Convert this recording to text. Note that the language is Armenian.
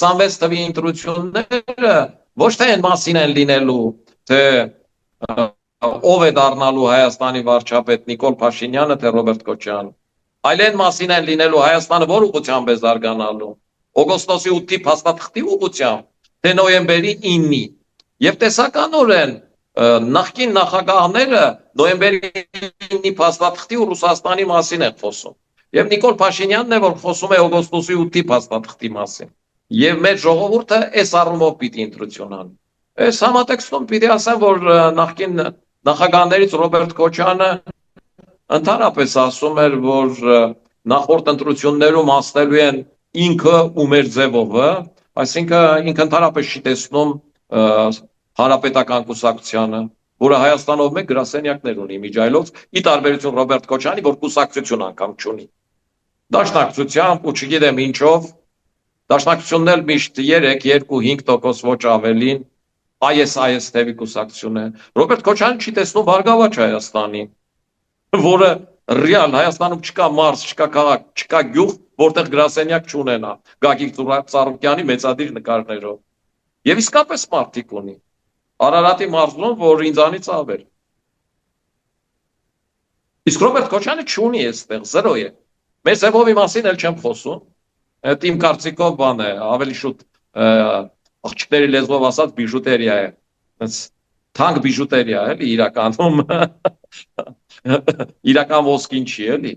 26 թվի ընտրությունները ոչ թե այն մասին են լինելու, թե ով է դառնալու Հայաստանի վարչապետ Նիկոլ Փաշինյանը, թե Ռոբերտ Քոչարյանը, այլ այն մասին են լինելու Հայաստանը որ ուղղությամբ է զարգանալու, օգոստոսի 8-ի փաստաթղթի ուղղությամբ, թե նոյեմբերի 9-ի, եւ տեսականորեն նախկին նախագահները նոյեմբերի 9-ի փաստաթղթի ու Ռուսաստանի մասին են խոսում, եւ Նիկոլ Փաշինյանն է որ խոսում է օգոստոսի 8-ի փաստաթղթի մասին, եւ մեր ժողովուրդը այս առումով պիտի ընտրություն անի։ Այս համատեքստում պիտի ասեմ, որ նախկին նախագահներից Ռոբերտ Քոչարյանը ընդհանրապես ասում էր, որ նախորդ ընտրություններում անցնելու են ինքը ու մեր ձևովը, այսինքն ինքը ընդհանրապես չի տեսնում հանրապետական կուսակցությանը, որը Հայաստանով մեկ գրասենյակներ ունի միջայլոց, ի տարբերություն Ռոբերտ Քոչարյանի, որ կուսակցություն անգամ չունի։ Դաշնակցությամբ ու չգիտեմ ինչով, դաշնակցությունն էլ միշտ 3-2-5% ոչ ավելին, այս թևի կուսակցություն է։ Ռոբերտ Քոչարյանը չի տեսնում Բարգավաճ Հայաստանի, որը ռեալ Հայաստանում չկա մարզ, չկա քաղաք, չկա գյուղ, որտեղ գրասենյակ չունենա Գագիկ Ծառուկյանի մեծադիր նկարներով։ Եվ իսկապես մարդիկ ունի։ Արարատի մարզում, որ ինձանից ավել։ Իսկ Ռոբերտ Քոչարյանը չունի այստեղ, զրո է։ Մեր ձևովի մասին էլ չեմ խոսում։ Այդ իմ կարծիքով բան է, ավելի շուտ աղջիկների լեզվով ասած բիժուտերիա է։ Թանկ բիժուտերիա էլի իրականում իրական ոսկին չի էլի։